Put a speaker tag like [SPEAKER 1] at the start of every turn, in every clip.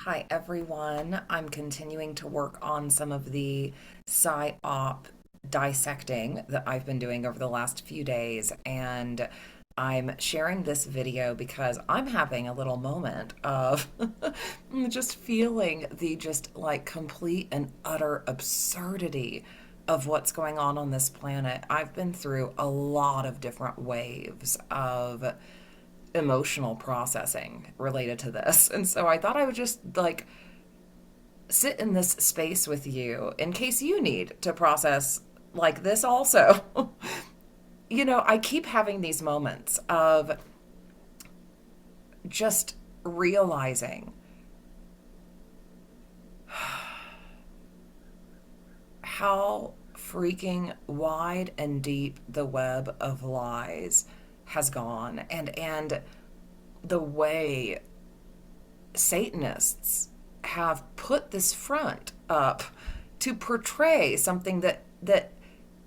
[SPEAKER 1] Hi, everyone. I'm continuing to work on some of the PSYOP dissecting that I've been doing over the last few days, and I'm sharing this video because I'm having a little moment of just feeling the just like complete and utter absurdity of what's going on this planet. I've been through a lot of different waves of emotional processing related to this. And so I thought I would just like sit in this space with you in case you need to process like this also. I keep having these moments of just realizing how freaking wide and deep the web of lies has gone, and the way Satanists have put this front up to portray something that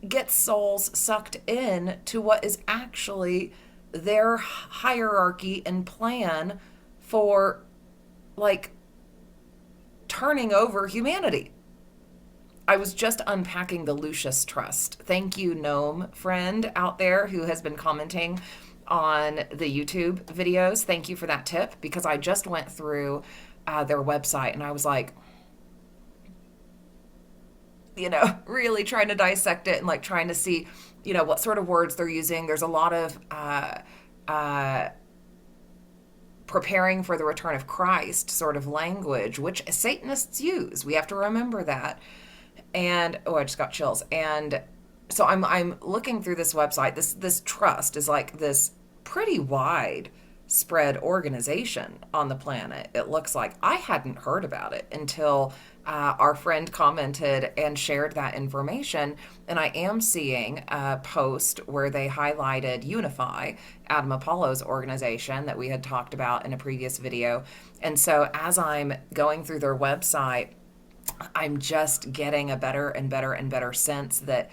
[SPEAKER 1] gets souls sucked in to what is actually their hierarchy and plan for like turning over humanity. I was just unpacking the Lucius Trust. Thank you, Gnome friend out there who has been commenting on the YouTube videos. Thank you for that tip, because I just went through their website and I was like, really trying to dissect it and like trying to see, what sort of words they're using. There's a lot of preparing for the return of Christ sort of language, which Satanists use. We have to remember that. And I just got chills. And so I'm looking through this website. This trust is like this pretty wide spread organization on the planet. It looks like I hadn't heard about it until our friend commented and shared that information. And I am seeing a post where they highlighted Unify, Adam Apollo's organization that we had talked about in a previous video. And so as I'm going through their website, I'm just getting a better and better and better sense that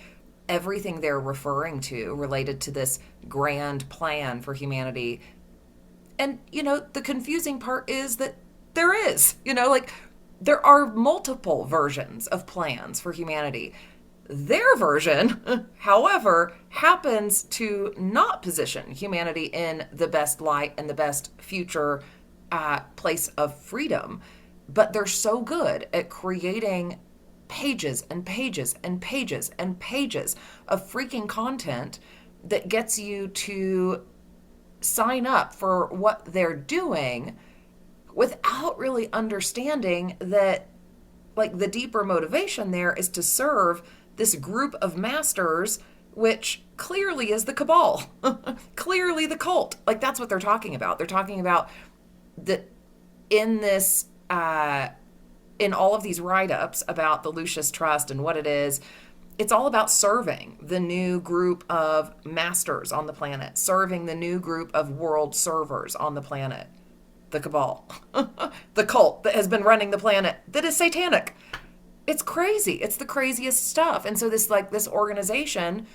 [SPEAKER 1] everything they're referring to related to this grand plan for humanity. And, the confusing part is that there is, there are multiple versions of plans for humanity. Their version, however, happens to not position humanity in the best light and the best future place of freedom. But they're so good at creating pages and pages and pages and pages of freaking content that gets you to sign up for what they're doing without really understanding that, like, the deeper motivation there is to serve this group of masters, which clearly is the cabal, clearly the cult. Like, that's what they're talking about. They're talking about that in this in all of these write-ups about the Lucius Trust and what it is, it's all about serving the new group of masters on the planet, serving the new group of world servers on the planet, the cabal, the cult that has been running the planet that is satanic. It's crazy. It's the craziest stuff. And so this organization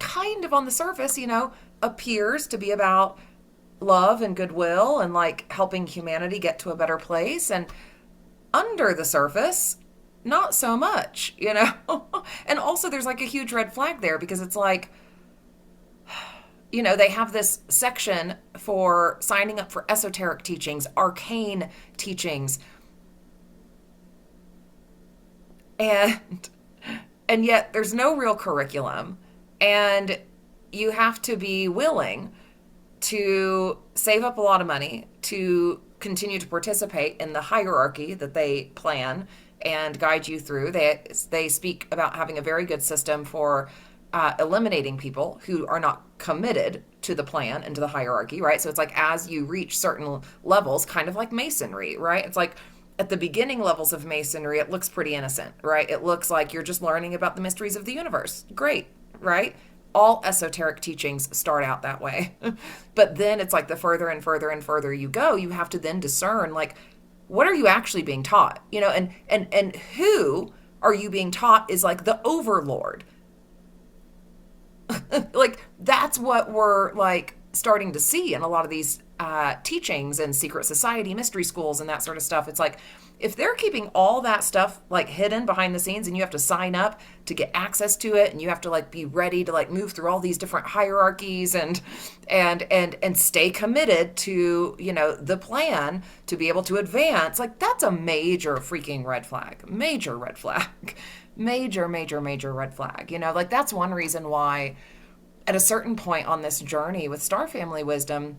[SPEAKER 1] kind of on the surface, appears to be about love and goodwill and like helping humanity get to a better place, and under the surface not so much. And also there's like a huge red flag there, because it's like, they have this section for signing up for esoteric teachings, arcane teachings, and yet there's no real curriculum, and you have to be willing to save up a lot of money to continue to participate in the hierarchy that they plan and guide you through. They speak about having a very good system for eliminating people who are not committed to the plan and to the hierarchy, right? So it's like as you reach certain levels, kind of like Masonry, right? It's like at the beginning levels of Masonry, it looks pretty innocent, right? It looks like you're just learning about the mysteries of the universe. Great, right? All esoteric teachings start out that way. But then it's like the further and further and further you go, you have to then discern, like, what are you actually being taught? And who are you being taught is like the overlord. Like, that's what we're like starting to see in a lot of these teachings and secret society mystery schools and that sort of stuff. It's like, if they're keeping all that stuff like hidden behind the scenes, and you have to sign up to get access to it, and you have to like be ready to like move through all these different hierarchies and stay committed to, you know, the plan to be able to advance, like that's a major freaking red flag. Major red flag. Major red flag. You know, like that's one reason why at a certain point on this journey with Star Family Wisdom,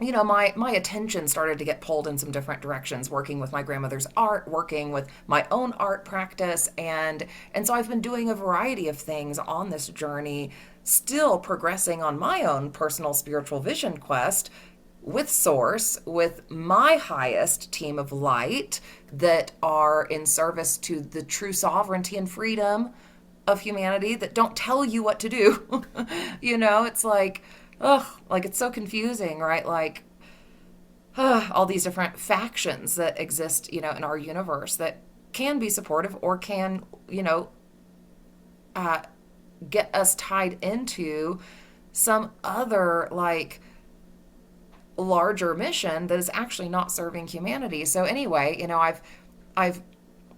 [SPEAKER 1] you know, my attention started to get pulled in some different directions, working with my grandmother's art, working with my own art practice, and so I've been doing a variety of things on this journey, still progressing on my own personal spiritual vision quest with Source, with my highest team of light that are in service to the true sovereignty and freedom of humanity, that don't tell you what to do. You know, it's like, ugh, like it's so confusing, right? Like, all these different factions that exist, you know, in our universe that can be supportive or can, you know, get us tied into some other like larger mission that is actually not serving humanity. So anyway, you know, I've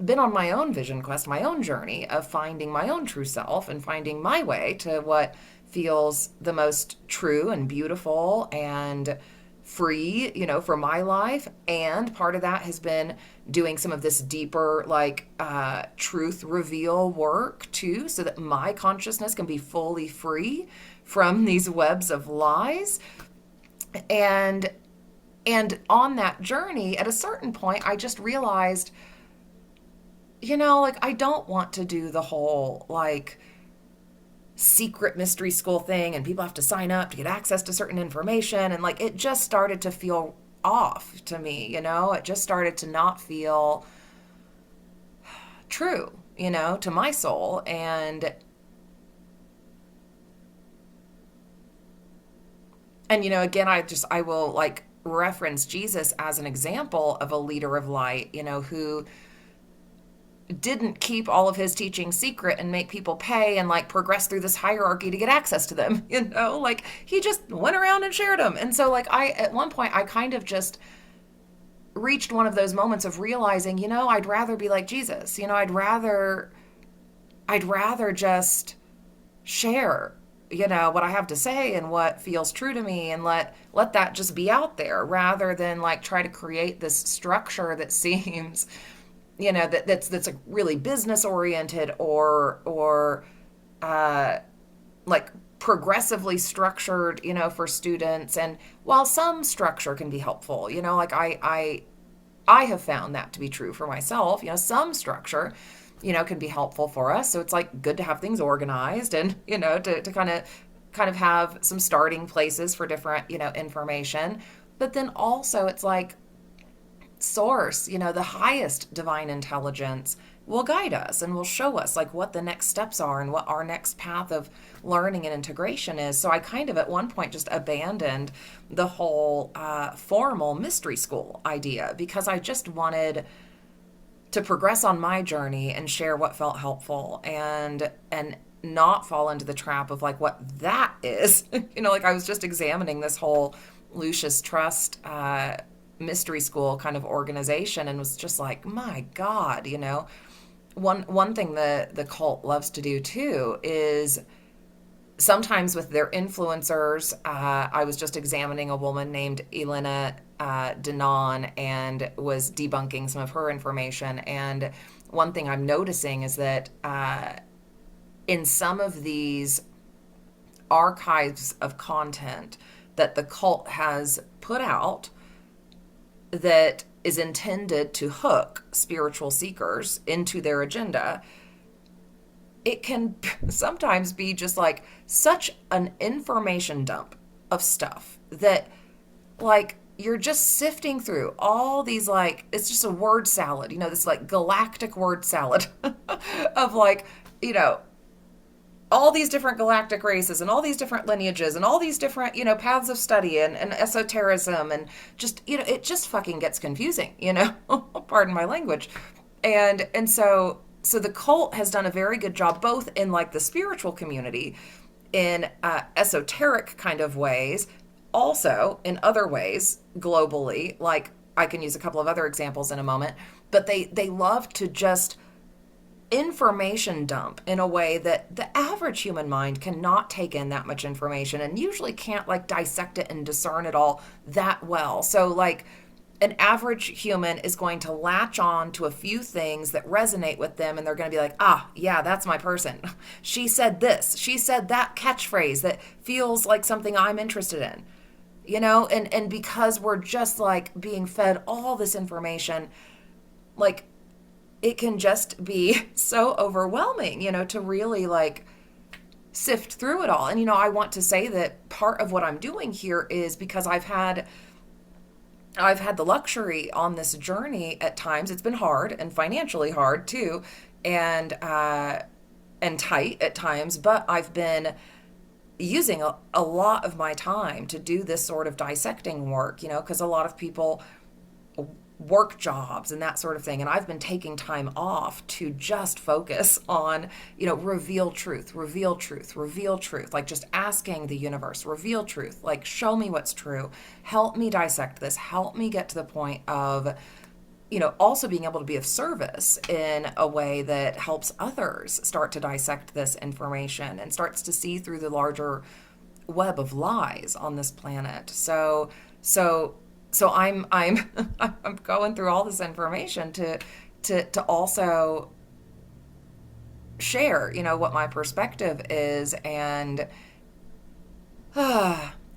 [SPEAKER 1] been on my own vision quest, my own journey of finding my own true self and finding my way to what feels the most true and beautiful and free, you know, for my life. And part of that has been doing some of this deeper, like, truth reveal work too, so that my consciousness can be fully free from these webs of lies. And on that journey, at a certain point, I just realized, you know, like, I don't want to do the whole, like, secret mystery school thing and people have to sign up to get access to certain information. And, like, it just started to feel off to me, you know? It just started to not feel true, you know, to my soul. And you know, again, I will, like, reference Jesus as an example of a leader of light, you know, who didn't keep all of his teachings secret and make people pay and, like, progress through this hierarchy to get access to them, you know, like, he just went around and shared them. And so, like, at one point I kind of just reached one of those moments of realizing, you know, I'd rather be like Jesus, you know, I'd rather just share, you know, what I have to say and what feels true to me, and let that just be out there, rather than, like, try to create this structure that seems, you know, that's like really business oriented or like progressively structured, you know, for students. And while some structure can be helpful, you know, like, I have found that to be true for myself, you know, some structure, you know, can be helpful for us. So it's, like, good to have things organized and, you know, to kind of have some starting places for different, you know, information. But then also it's like, Source, you know, the highest divine intelligence will guide us and will show us, like, what the next steps are and what our next path of learning and integration is. So I kind of at one point just abandoned the whole formal mystery school idea, because I just wanted to progress on my journey and share what felt helpful, and not fall into the trap of, like, what that is. You know, like, I was just examining this whole Lucius Trust mystery school kind of organization, and was just like, my God, you know. One thing the cult loves to do too is sometimes with their influencers. I was just examining a woman named Elena Denon and was debunking some of her information. And one thing I'm noticing is that in some of these archives of content that the cult has put out that is intended to hook spiritual seekers into their agenda, it can sometimes be just, like, such an information dump of stuff that, like, you're just sifting through all these, like, it's just a word salad, you know, this, like, galactic word salad of, like, you know, all these different galactic races and all these different lineages and all these different, you know, paths of study and esotericism, and just, you know, it just fucking gets confusing, you know, pardon my language. And so the cult has done a very good job, both in, like, the spiritual community, in esoteric kind of ways, also in other ways globally, like I can use a couple of other examples in a moment, but they love to just information dump in a way that the average human mind cannot take in that much information and usually can't like dissect it and discern it all that well. So like an average human is going to latch on to a few things that resonate with them, and they're going to be like, ah, yeah, that's my person. She said this, she said that catchphrase that feels like something I'm interested in, you know? And because we're just like being fed all this information, like it can just be so overwhelming, you know, to really like sift through it all. And, you know, I want to say that part of what I'm doing here is because I've had the luxury on this journey at times. It's been hard and financially hard too, and tight at times, but I've been using a lot of my time to do this sort of dissecting work, you know, because a lot of people work jobs and that sort of thing. And I've been taking time off to just focus on, you know, reveal truth, reveal truth, reveal truth. Like just asking the universe, reveal truth, like show me what's true. Help me dissect this. Help me get to the point of, you know, also being able to be of service in a way that helps others start to dissect this information and starts to see through the larger web of lies on this planet. So I'm I'm going through all this information to also share, you know, what my perspective is, and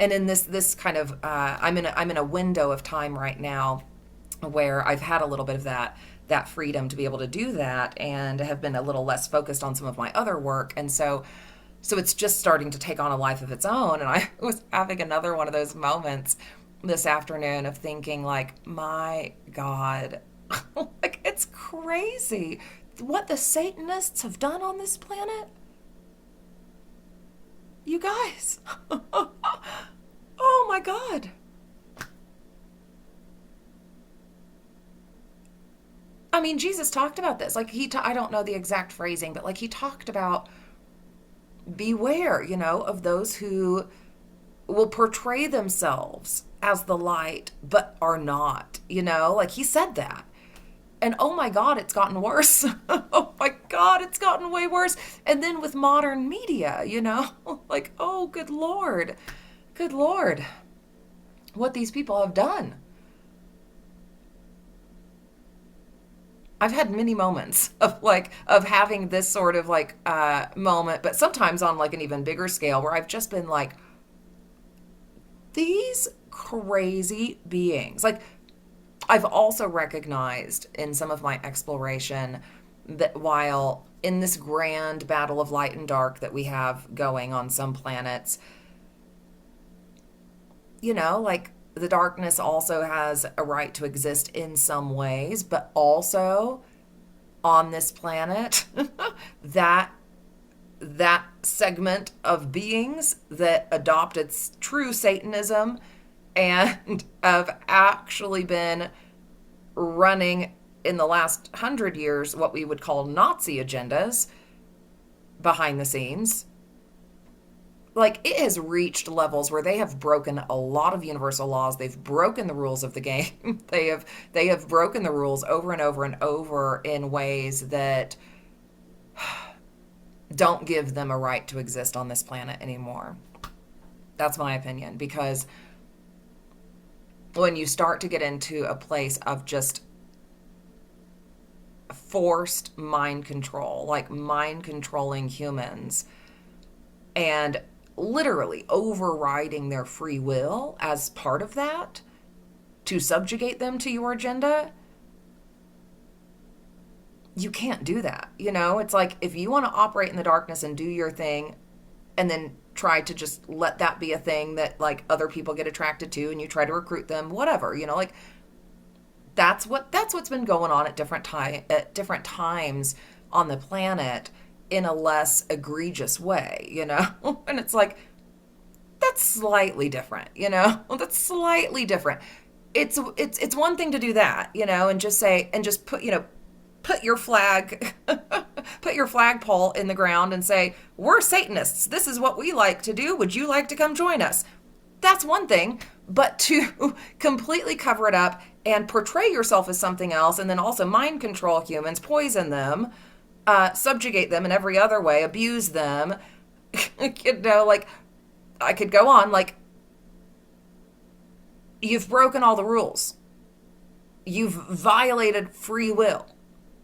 [SPEAKER 1] in this kind of I'm in a window of time right now where I've had a little bit of that freedom to be able to do that, and have been a little less focused on some of my other work, and so it's just starting to take on a life of its own. And I was having another one of those moments this afternoon of thinking like, my God, like it's crazy what the Satanists have done on this planet. You guys, oh my God. I mean, Jesus talked about this. Like I don't know the exact phrasing, but like he talked about beware, you know, of those who will portray themselves as the light, but are not, you know, like he said that. And oh my God, it's gotten worse. Oh my God, it's gotten way worse. And then with modern media, you know, like, oh, good Lord, what these people have done. I've had many moments of having this sort of like moment, but sometimes on like an even bigger scale where I've just been like, these crazy beings. Like I've also recognized in some of my exploration that while in this grand battle of light and dark that we have going on some planets, you know, like the darkness also has a right to exist in some ways, but also on this planet, that segment of beings that adopt its true Satanism and have actually been running in the last 100 years what we would call Nazi agendas behind the scenes. Like it has reached levels where they have broken a lot of universal laws. They've broken the rules of the game. They have broken the rules over and over and over in ways that don't give them a right to exist on this planet anymore. That's my opinion, because when you start to get into a place of just forced mind control, like mind controlling humans and literally overriding their free will as part of that to subjugate them to your agenda, you can't do that. You know, it's like if you want to operate in the darkness and do your thing and then try to just let that be a thing that like other people get attracted to and you try to recruit them, whatever, you know, like that's what's been going on at different times on the planet in a less egregious way, you know? And it's like, that's slightly different, you know? That's slightly different. It's one thing to do that, you know, and just say, and just put, you know, put your flag, put your flagpole in the ground and say, we're Satanists. This is what we like to do. Would you like to come join us? that's one thing. But to completely cover it up and portray yourself as something else, and then also mind control humans, poison them, subjugate them in every other way, abuse them, like, I could go on, like, you've broken all the rules. You've violated free will,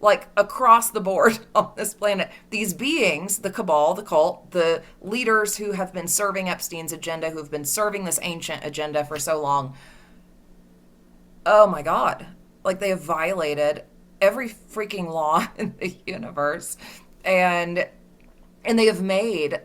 [SPEAKER 1] like, across the board on this planet. These beings, the cabal, the cult, the leaders who have been serving Epstein's agenda, who've been serving this ancient agenda for so long, oh my God, like, they have violated every freaking law in the universe. And they have made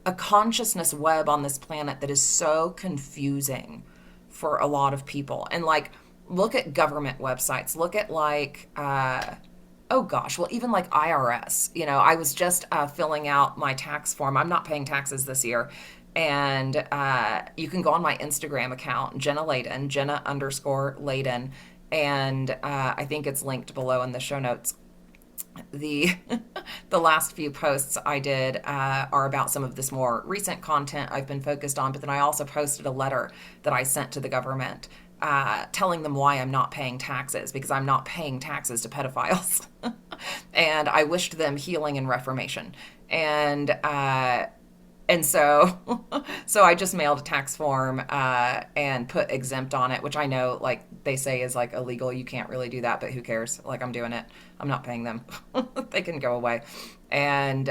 [SPEAKER 1] a consciousness web on this planet that is so confusing for a lot of people. And, like, look at government websites. Look at, like, oh gosh, well, even like IRS. I was just filling out my tax form. I'm not paying taxes this year. And you can go on my Instagram account, Jenna Layden, Jenna_Layden. And I think it's linked below in the show notes. The last few posts I did are about some of this more recent content I've been focused on, but then I also posted a letter that I sent to the government telling them why I'm not paying taxes, because I'm not paying taxes to pedophiles. And I wished them healing and reformation. And so I just mailed a tax form and put exempt on it, which I know, like, they say is, like, illegal. You can't really do that, but who cares? Like, I'm doing it. I'm not paying them. They can go away. And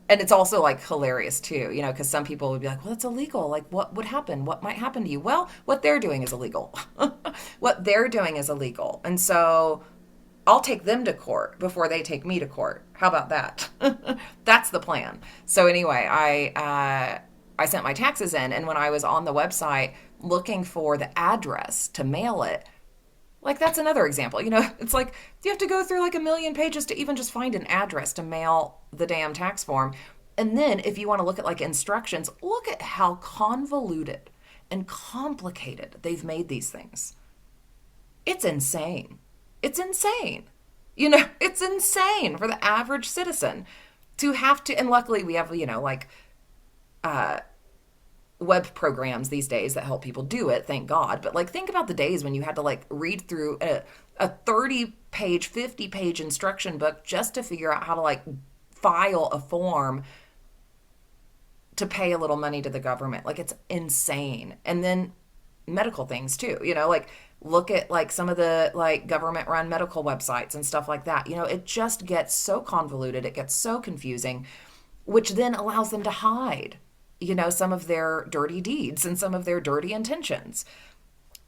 [SPEAKER 1] it's also, like, hilarious too, because some people would be like, well, it's illegal. Like, what would happen? What might happen to you? Well, what they're doing is illegal. What they're doing is illegal. And so I'll take them to court before they take me to court. How about that? That's the plan. So anyway, I sent my taxes in, and when I was on the website looking for the address to mail it, like, that's another example. It's like you have to go through like a million pages to even just find an address to mail the damn tax form. And then if you want to look at like instructions, look at how convoluted and complicated they've made these things. It's insane. It's insane. It's insane for the average citizen to have to, and luckily we have, like, web programs these days that help people do it, thank God. But, like, think about the days when you had to, like, read through a 30-page, 50-page instruction book just to figure out how to, like, file a form to pay a little money to the government. Like, it's insane. And then medical things too, like, look at like some of the like government run medical websites and stuff like that. It just gets so convoluted. It gets so confusing, which then allows them to hide, some of their dirty deeds and some of their dirty intentions.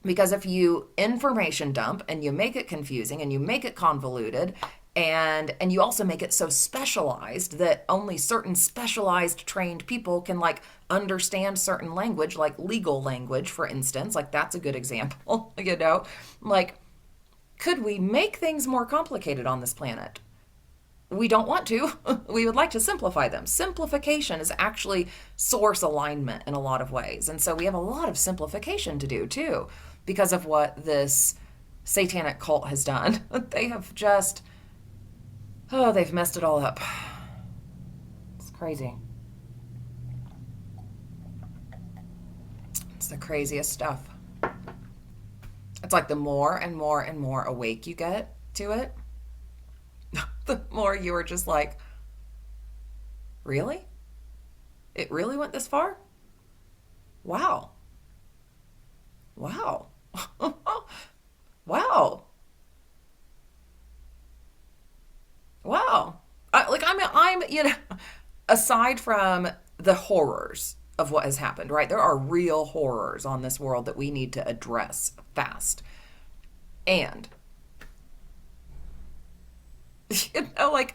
[SPEAKER 1] Because if you information dump and you make it confusing and you make it convoluted and you also make it so specialized that only certain specialized trained people can like understand certain language, like legal language, for instance, like that's a good example, like, could we make things more complicated on this planet? We don't want to. We would like to simplify them. Simplification is actually source alignment in a lot of ways. And so we have a lot of simplification to do too, because of what this satanic cult has done. They have just, they've messed it all up. It's crazy. It's the craziest stuff. It's like the more and more and more awake you get to it, the more you are just like, really? It really went this far? Wow. Wow. Wow. Wow. I'm, aside from the horrors of what has happened, right? There are real horrors on this world that we need to address fast. And, like,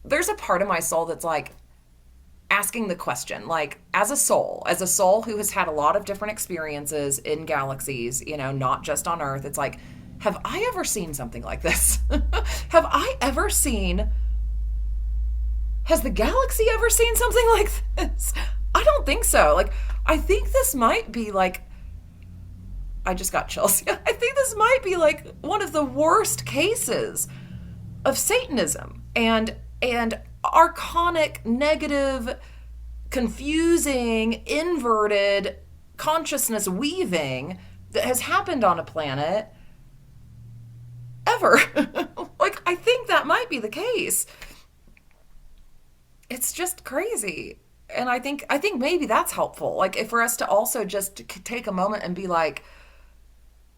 [SPEAKER 1] there's a part of my soul that's like asking the question, like, as a soul who has had a lot of different experiences in galaxies, not just on Earth, it's like, have I ever seen something like this? Has the galaxy ever seen something like this? I don't think so. Like, I think this might be like, I just got chills. I think this might be like one of the worst cases of Satanism and archonic, negative, confusing, inverted consciousness weaving that has happened on a planet ever. Like, I think that might be the case. It's just crazy. And I think maybe that's helpful. Like, if for us to also just take a moment and be like,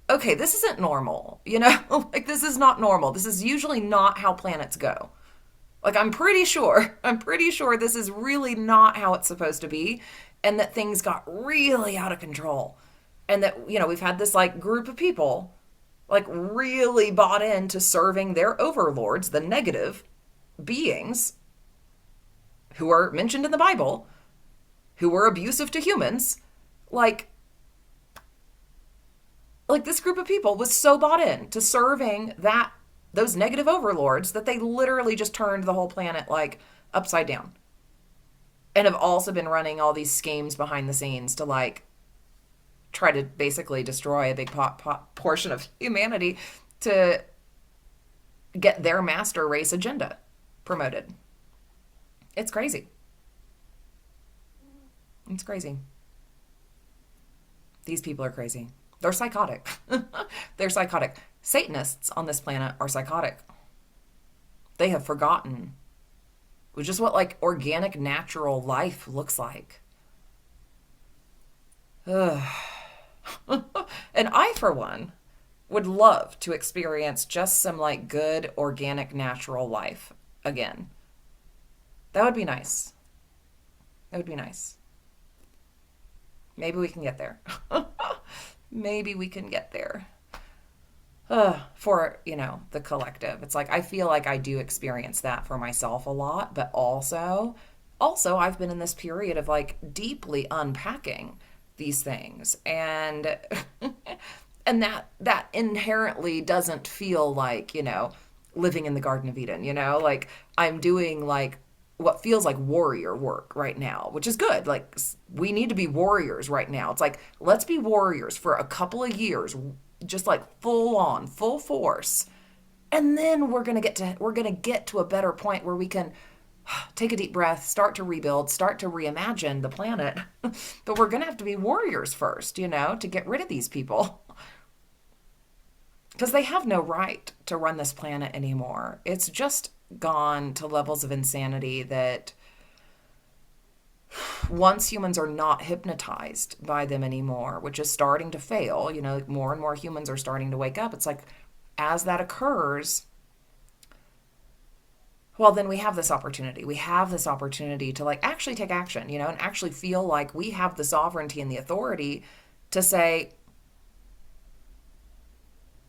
[SPEAKER 1] okay, this isn't normal, you know? Like, this is not normal. This is usually not how planets go. Like, I'm pretty sure this is really not how it's supposed to be, and that things got really out of control. And that, we've had this like group of people like really bought into serving their overlords, the negative beings who are mentioned in the Bible, who were abusive to humans. Like, this group of people was so bought in to serving those negative overlords that they literally just turned the whole planet like upside down, and have also been running all these schemes behind the scenes to like try to basically destroy a big portion of humanity to get their master race agenda promoted. It's crazy. It's crazy. These people are crazy. They're psychotic. They're psychotic. Satanists on this planet are psychotic. They have forgotten just what like organic, natural life looks like. Ugh. And I, for one, would love to experience just some like good, organic, natural life again. That would be nice. That would be nice. Maybe we can get there. Maybe we can get there. For, the collective. It's like, I feel like I do experience that for myself a lot, but also I've been in this period of like deeply unpacking these things, and and that inherently doesn't feel like, living in the Garden of Eden, like I'm doing like what feels like warrior work right now, which is good. Like, we need to be warriors right now. It's like, let's be warriors for a couple of years, just like full on, full force. And then we're going to get to a better point where we can take a deep breath, start to rebuild, start to reimagine the planet. But we're going to have to be warriors first, to get rid of these people. Because they have no right to run this planet anymore. It's just gone to levels of insanity that once humans are not hypnotized by them anymore, which is starting to fail, more and more humans are starting to wake up. It's like, as that occurs, well, then we have this opportunity. We have this opportunity to like actually take action, and actually feel like we have the sovereignty and the authority to say,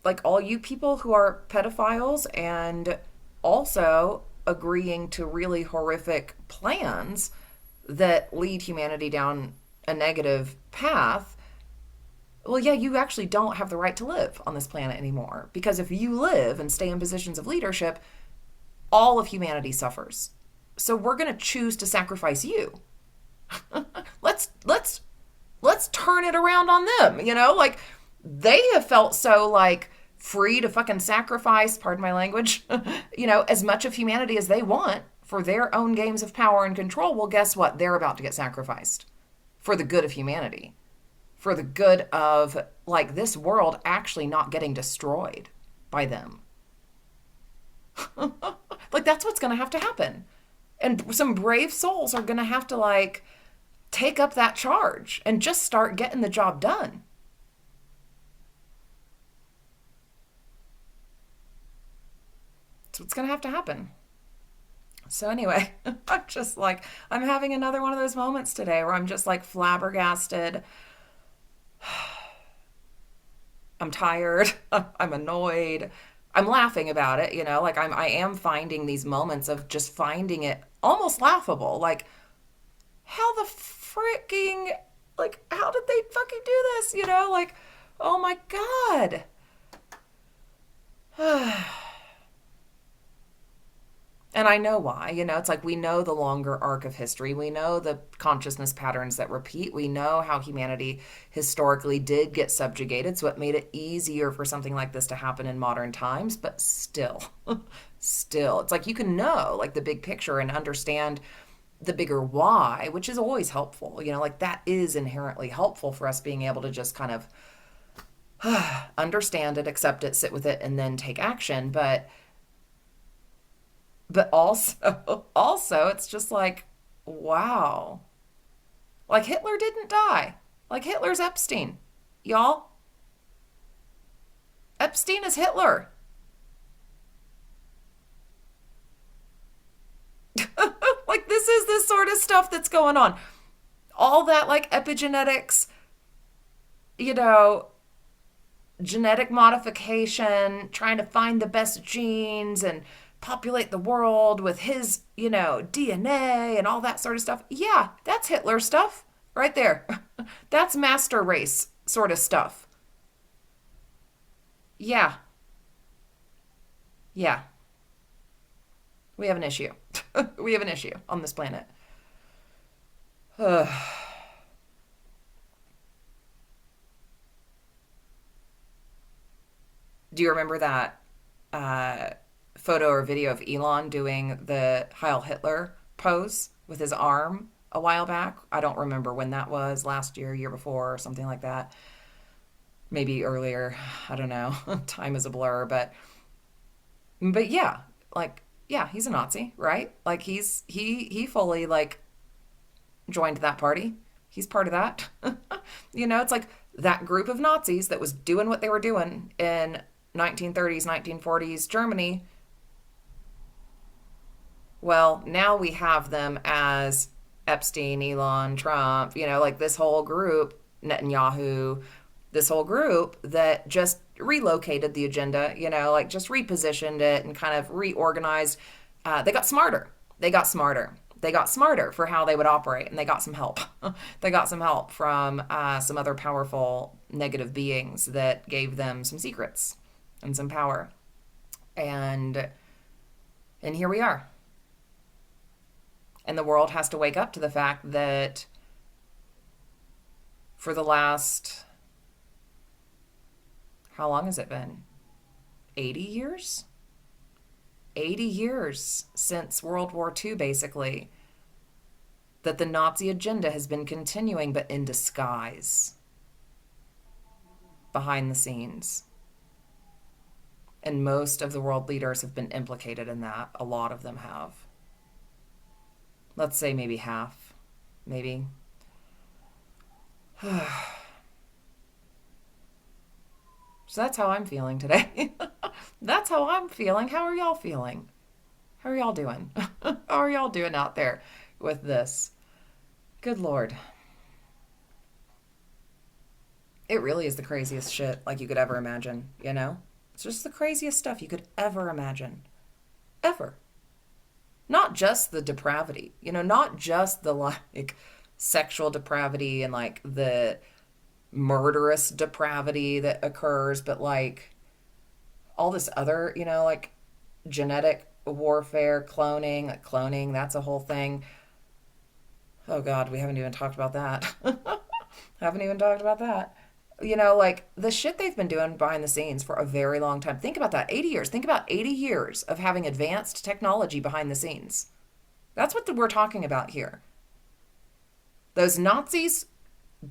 [SPEAKER 1] like, all you people who are pedophiles and also agreeing to really horrific plans that lead humanity down a negative path, well, yeah, you actually don't have the right to live on this planet anymore. Because if you live and stay in positions of leadership, all of humanity suffers. So we're going to choose to sacrifice you. let's turn it around on them, like they have felt so like free to fucking sacrifice, pardon my language, as much of humanity as they want for their own games of power and control. Well, guess what? They're about to get sacrificed for the good of humanity, for the good of like this world actually not getting destroyed by them. Like, that's what's going to have to happen. And some brave souls are going to have to like take up that charge and just start getting the job done. That's what's going to have to happen. So anyway, I'm having another one of those moments today where I'm just like flabbergasted. I'm tired. I'm annoyed. I'm laughing about it, like I am finding these moments of just finding it almost laughable. Like, how the freaking, like, how did they fucking do this? Like, oh my God. And I know why, it's like we know the longer arc of history. We know the consciousness patterns that repeat. We know how humanity historically did get subjugated. So it made it easier for something like this to happen in modern times. But still, it's like you can know like the big picture and understand the bigger why, which is always helpful. Like that is inherently helpful for us being able to just kind of understand it, accept it, sit with it, and then take action. But also it's just like, wow. Like Hitler didn't die. Like Hitler's Epstein. Y'all, Epstein is Hitler. Like this is this sort of stuff that's going on. All that like epigenetics, you know, genetic modification, trying to find the best genes and populate the world with his, DNA and all that sort of stuff. Yeah, that's Hitler stuff right there. That's master race sort of stuff. Yeah, yeah, we have an issue. We have an issue on this planet. Do you remember that uh, photo or video of Elon doing the Heil Hitler pose with his arm a while back? I don't remember when that was, last year, year before, or something like that. Maybe earlier. I don't know. Time is a blur, but yeah, like yeah, he's a Nazi, right? Like he fully like joined that party. He's part of that. It's like that group of Nazis that was doing what they were doing in 1930s, 1940s Germany. Well, now we have them as Epstein, Elon, Trump, like this whole group, Netanyahu, this whole group that just relocated the agenda, like just repositioned it and kind of reorganized. They got smarter. They got smarter. They got smarter for how they would operate, and they got some help. They got some help from some other powerful negative beings that gave them some secrets and some power. And here we are. And the world has to wake up to the fact that for the last, how long has it been? 80 years? 80 years since World War II, basically, that the Nazi agenda has been continuing, but in disguise, behind the scenes. And most of the world leaders have been implicated in that. A lot of them have. Let's say maybe half, maybe. So that's how I'm feeling today. That's how I'm feeling. How are y'all feeling? How are y'all doing? How are y'all doing out there with this? Good Lord. It really is the craziest shit like you could ever imagine, It's just the craziest stuff you could ever imagine. Ever. Not just the depravity, not just the like sexual depravity and like the murderous depravity that occurs, but like all this other, like genetic warfare, cloning, that's a whole thing. Oh God, we haven't even talked about that. Haven't even talked about that. Like the shit they've been doing behind the scenes for a very long time. Think about that. 80 years. Think about 80 years of having advanced technology behind the scenes. That's what we're talking about here. Those Nazis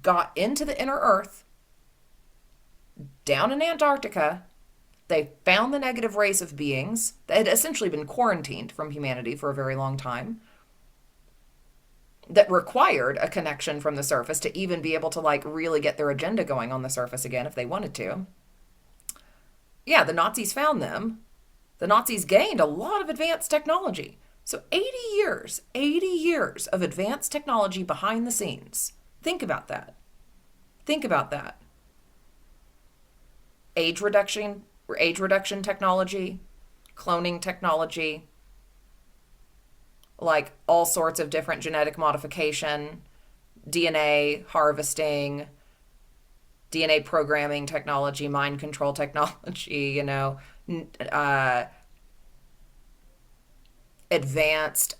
[SPEAKER 1] got into the inner earth, down in Antarctica. They found the negative race of beings that had essentially been quarantined from humanity for a very long time, that required a connection from the surface to even be able to like really get their agenda going on the surface again if they wanted to. Yeah, the Nazis found them. The Nazis gained a lot of advanced technology. So 80 years of advanced technology behind the scenes. Think about that. Think about that. Age reduction technology, cloning technology, like all sorts of different genetic modification, DNA harvesting, DNA programming technology, mind control technology, advanced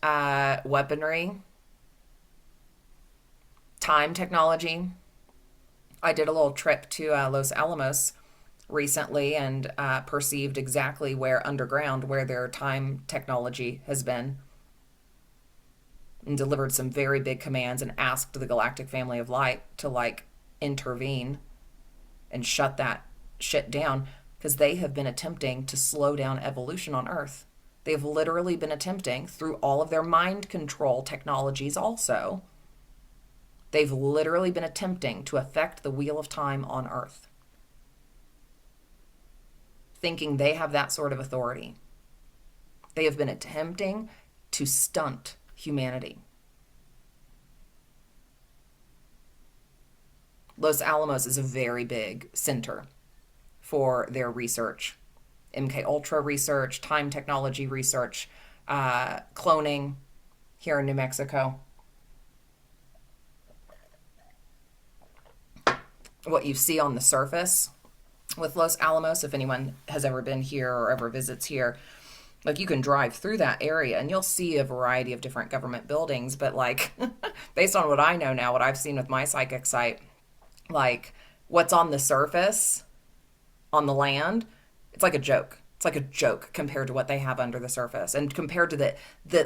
[SPEAKER 1] weaponry, time technology. I did a little trip to Los Alamos recently and perceived exactly where underground, where their time technology has been. and delivered some very big commands and asked the galactic family of light to like intervene and shut that shit down, because they have been attempting to slow down evolution on Earth. They've literally been attempting, through all of their mind control technologies also, they've literally been attempting to affect the wheel of time on Earth, thinking they have that sort of authority. They have been attempting to stunt humanity. Los Alamos is a very big center for their research. MK Ultra research, time technology research, cloning here in New Mexico. What you see on the surface with Los Alamos, if anyone has ever been here or ever visits here, like you can drive through that area and you'll see a variety of different government buildings, but like based on what I know now, what I've seen with my psychic site, like what's on the surface on the land, it's like a joke. It's like a joke compared to what they have under the surface, and compared to the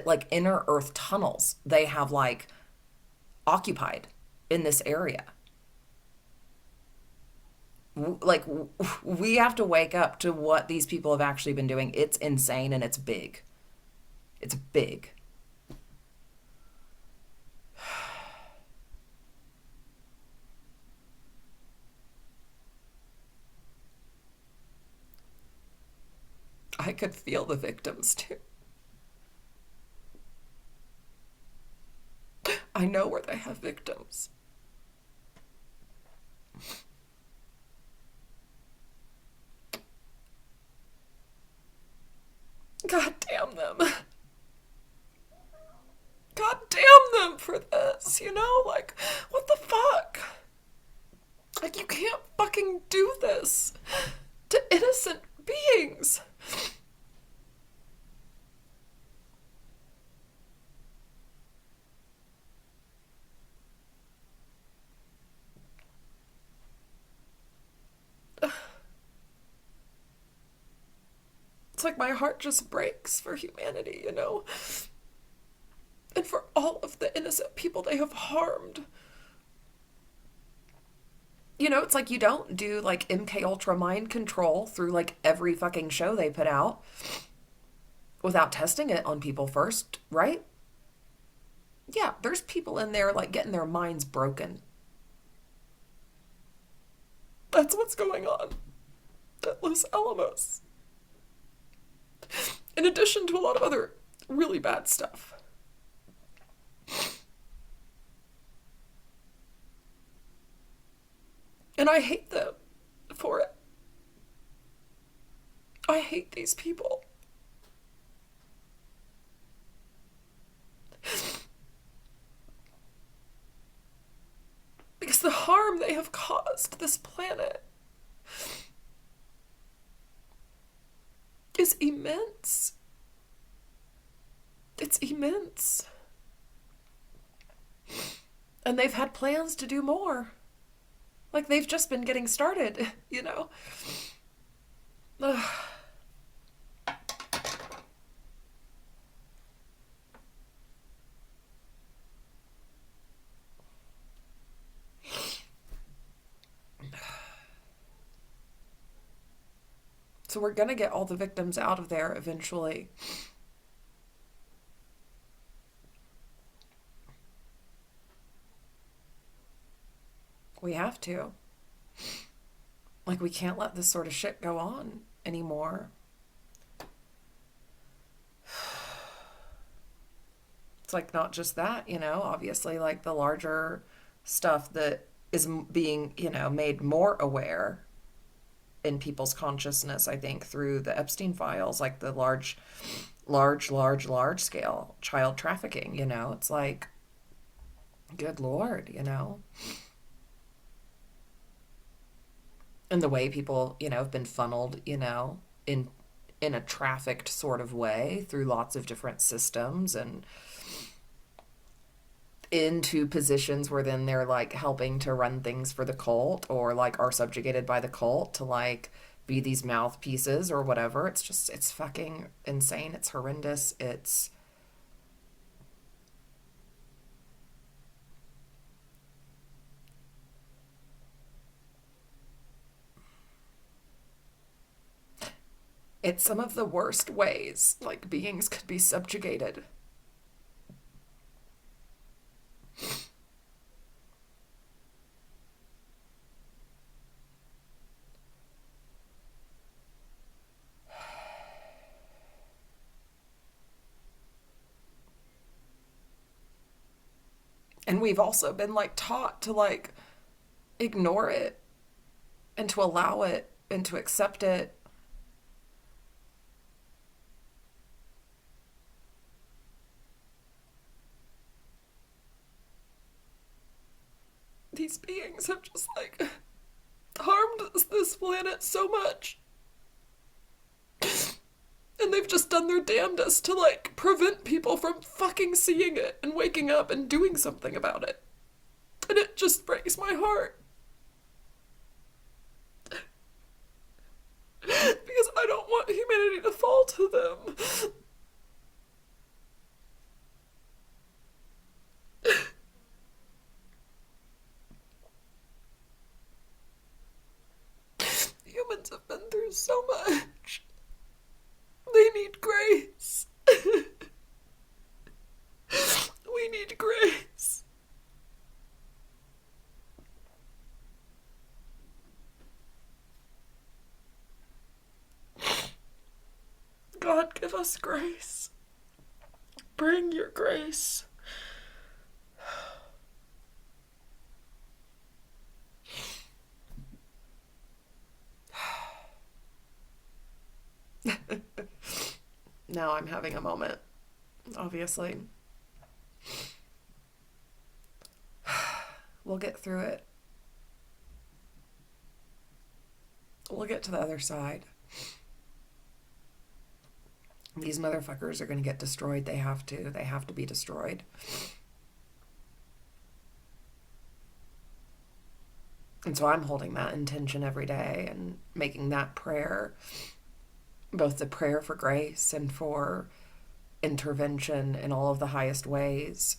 [SPEAKER 1] like inner earth tunnels they have like occupied in this area. Like we have to wake up to what these people have actually been doing. It's insane and it's big. It's big. I could feel the victims too. I know where they have victims. God damn them. God damn them for this, you know? Like, what the fuck? Like, you can't fucking do this to innocent beings. It's like my heart just breaks for humanity, you know? And for all of the innocent people they have harmed. You know, it's like you don't do like MK Ultra mind control through like every fucking show they put out without testing it on people first, right? Yeah, there's people in there like getting their minds broken. That's what's going on at Los Alamos. In addition to a lot of other really bad stuff. And I hate them for it. I hate these people. Because the harm they have caused this planet is immense. It's immense. And they've had plans to do more. Like, they've just been getting started, you know? Ugh. So we're gonna get all the victims out of there eventually. We have to. Like, we can't let this sort of shit go on anymore. It's like not just that, you know, obviously like the larger stuff that is being, you know, made more aware in people's consciousness, I think, through the Epstein files, like the large scale child trafficking, you know, it's like, good Lord, you know. And the way people, you know, have been funneled, you know, in a trafficked sort of way through lots of different systems and into positions where then they're like helping to run things for the cult, or like are subjugated by the cult to like be these mouthpieces or whatever. It's just, it's fucking insane. It's horrendous. It's It's some of the worst ways like beings could be subjugated. And we've also been like taught to like ignore it and to allow it and to accept it. These beings have just like harmed this planet so much. And they've just done their damnedest to like prevent people from fucking seeing it and waking up and doing something about it. And it just breaks my heart. Because I don't want humanity to fall to them. Humans have been through so much. They need grace. We need grace. God, give us grace. Bring your grace. Now I'm having a moment, obviously. We'll get through it. We'll get to the other side. These motherfuckers are going to get destroyed. They have to. They have to be destroyed. And so I'm holding that intention every day and making that prayer, both the prayer for grace and for intervention in all of the highest ways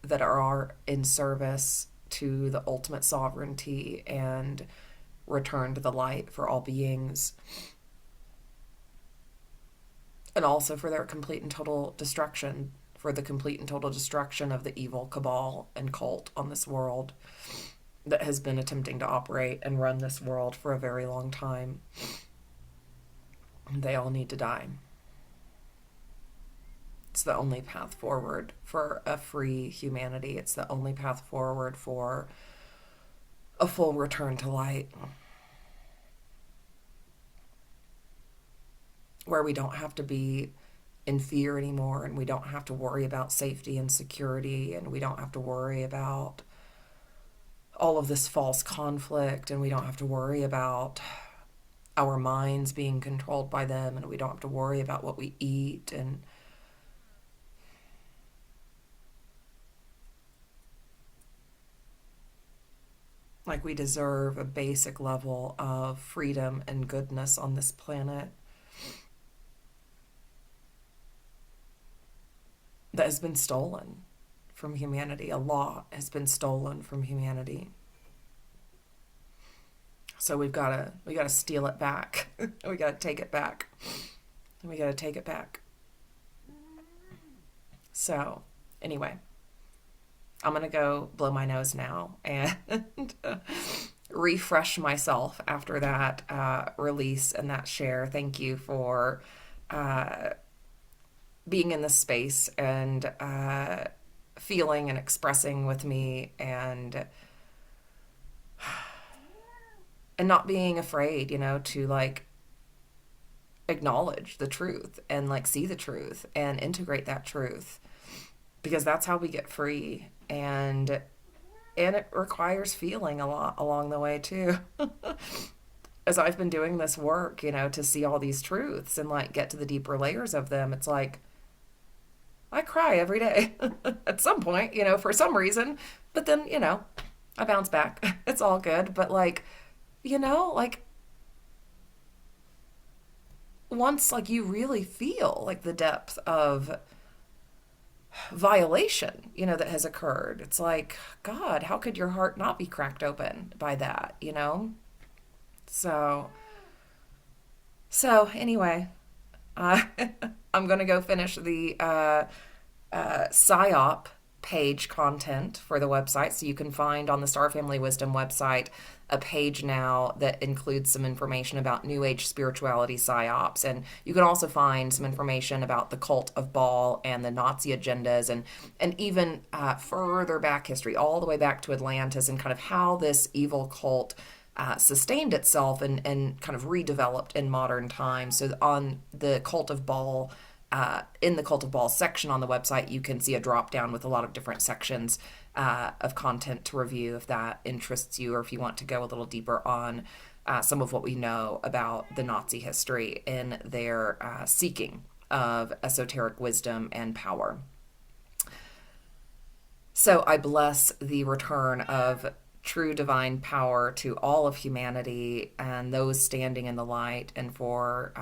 [SPEAKER 1] that are in service to the ultimate sovereignty and return to the light for all beings. And also for their complete and total destruction, for the complete and total destruction of the evil cabal and cult on this world that has been attempting to operate and run this world for a very long time. They all need to die. It's the only path forward for a free humanity. It's the only path forward for a full return to light, where we don't have to be in fear anymore, and we don't have to worry about safety and security, and we don't have to worry about all of this false conflict, and we don't have to worry about our minds being controlled by them, and we don't have to worry about what we eat. And like, we deserve a basic level of freedom and goodness on this planet that has been stolen from humanity. A lot has been stolen from humanity. So we gotta steal it back. We gotta take it back. We gotta take it back. So anyway, I'm gonna go blow my nose now and refresh myself after that release and that share. Thank you for being in this space and feeling and expressing with me, and not being afraid, to like acknowledge the truth and like see the truth and integrate that truth, because that's how we get free. And it requires feeling a lot along the way too. As I've been doing this work, to see all these truths and like get to the deeper layers of them, it's like I cry every day at some point, for some reason, but then, I bounce back. It's all good. But like, like once like you really feel like the depth of violation, that has occurred, it's like, God, how could your heart not be cracked open by that, So So, anyway, uh, I'm going to go finish the PSYOP page content for the website. So you can find on the Star Family Wisdom website a page now that includes some information about New Age spirituality PSYOPs. And you can also find some information about the cult of Baal and the Nazi agendas, and even further back history, all the way back to Atlantis, and kind of how this evil cult sustained itself and kind of redeveloped in modern times. So on the cult of Baal, in the Cult of Baal section on the website, you can see a drop down with a lot of different sections of content to review if that interests you, or if you want to go a little deeper on some of what we know about the Nazi history in their seeking of esoteric wisdom and power. So I bless the return of true divine power to all of humanity and those standing in the light, and for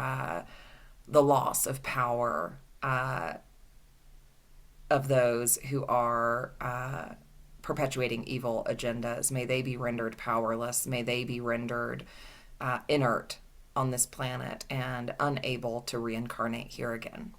[SPEAKER 1] the loss of power of those who are perpetuating evil agendas. May they be rendered powerless. May they be rendered inert on this planet and unable to reincarnate here again.